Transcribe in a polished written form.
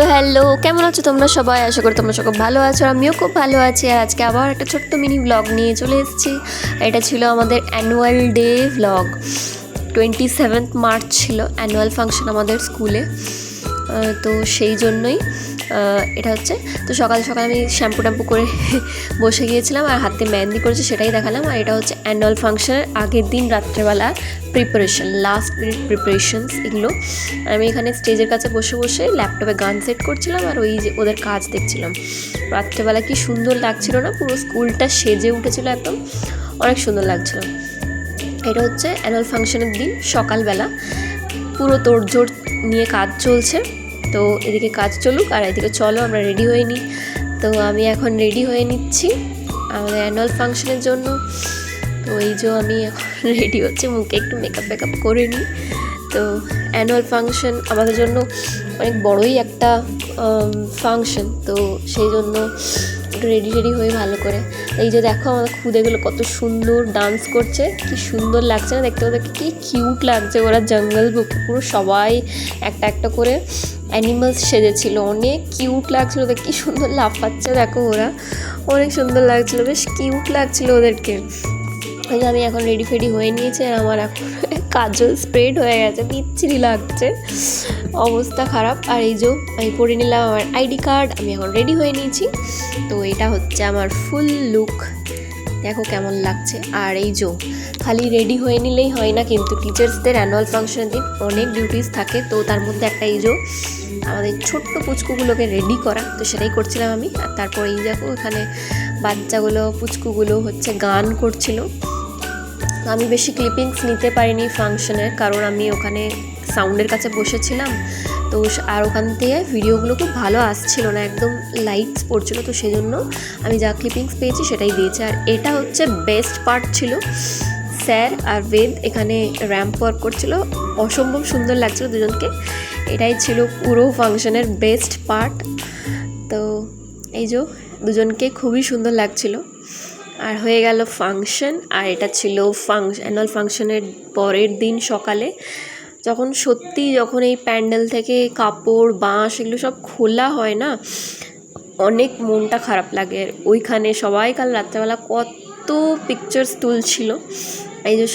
তো হ্যালো, কেমন আছো তোমরা সবাই? আশা করি তোমরা সবাই ভালো আছো, আমিও খুব ভালো আছি। আর আজকে আবার একটা ছোট্ট মিনি ব্লগ নিয়ে চলে এসেছি। এটা ছিল আমাদের অ্যানুয়াল ডে ব্লগ। 27 মার্চ ছিল অ্যানুয়াল ফাংশন আমাদের স্কুলে। তো সেই জন্যই এটা হচ্ছে। তো সকাল সকাল আমি শ্যাম্পু করে বসে গিয়েছিলাম আর হাতে মেহেন্দি করেছি, সেটাই দেখালাম। আর এটা হচ্ছে অ্যানুয়াল ফাংশনের আগের দিন রাত্রেবেলা প্রিপারেশন, লাস্ট মিনিট প্রিপারেশনস এগুলো। আমি এখানে স্টেজের কাছে বসে বসে ল্যাপটপে গান সেট করছিলাম আর ওই যে ওদের কাজ দেখছিলাম। রাত্রেবেলা কি সুন্দর লাগছিল না, পুরো স্কুলটা সেজে উঠেছিল, একদম অনেক সুন্দর লাগছিল। এটা হচ্ছে অ্যানুয়াল ফাংশনের দিন সকালবেলা, পুরো তোড়জোড় নিয়ে কাজ চলছে। তো এদিকে কাজ চলুক আর এদিকে চলো আমরা রেডি হয়ে নিই। তো আমি এখন রেডি হয়ে নিচ্ছি আমাদের অ্যানুয়াল ফাংশনের জন্য। তো এই যে আমি এখন রেডি হচ্ছে, মুখে একটু মেকআপ করে নিই। তো অ্যানুয়াল ফাংশন আমাদের জন্য অনেক বড়ই একটা ফাংশন, তো সেই জন্য একটু রেডি হয়ে ভালো করে। এই যে দেখো আমাদের খুদেগুলো কত সুন্দর ডান্স করছে, কি সুন্দর লাগছে না দেখতে? ওদেরকে কি কিউট লাগছে, ওরা জঙ্গল বুক পুরো সবাই একটা একটা করে অ্যানিমালস সেজেছিল, অনেক কিউট লাগছিল ওদের, কি সুন্দর লাফাচ্ছে দেখো, ওরা অনেক সুন্দর লাগছিল, বেশ কিউট লাগছিল ওদেরকে। আমি এখন রেডি হয়ে নিয়েছি আর আমার এখন কাজল স্প্রেড হয়ে গেছে, বিচ্ছিরি লাগছে, অবস্থা খারাপ। আর এই যে আমি পরে নিলাম আমার আইডি কার্ড, আমি এখন রেডি হয়ে নিয়েছি। তো এটা হচ্ছে আমার ফুল লুক, দেখো কেমন লাগছে। আর এই যে খালি রেডি হয়ে নিলেই হয় না, কিন্তু টিচার্সদের অ্যানুয়াল ফাংশনের দিন অনেক ডিউটিস থাকে। তো তার মধ্যে একটা এই যে আমাদের ছোট্ট পুচকুগুলোকে রেডি করা, তো সেটাই করছিলাম আমি। আর তারপর এই দেখো এখানে বাচ্চাগুলো পুচকুগুলো হচ্ছে গান করছিল। আমি বেশি ক্লিপিংস নিতে পারিনি ফাংশনের, কারণ আমি ওখানে সাউন্ডের কাছে বসেছিলাম। তো আর ওখান থেকে ভিডিওগুলো খুব ভালো আসছিল না, একদম লাইটস পড়ছিল। তো সেই জন্য আমি যা ক্লিপিংস পেয়েছি সেটাই দিয়েছি। আর এটা হচ্ছে বেস্ট পার্ট ছিল, স্যার আর বেদ এখানে র্যাম্প ওয়াক করছিল, অসম্ভব সুন্দর লাগছিল দুজনকে। এটাই ছিল পুরো ফাংশনের বেস্ট পার্ট। তো এই যে দুজনকে খুবই সুন্দর লাগছিল। আর হয়ে গেল ফাংশন। আর এটা ছিল অ্যানুয়াল ফাংশনের পরের দিন সকালে, যখন এই প্যান্ডেল থেকে কাপড় বাঁশ এগুলো সব খোলা হয় না, অনেক মনটা খারাপ লাগে। ওইখানে সবাই কাল রাত্রেবেলা কত পিকচার্স তুলছিল। এই যে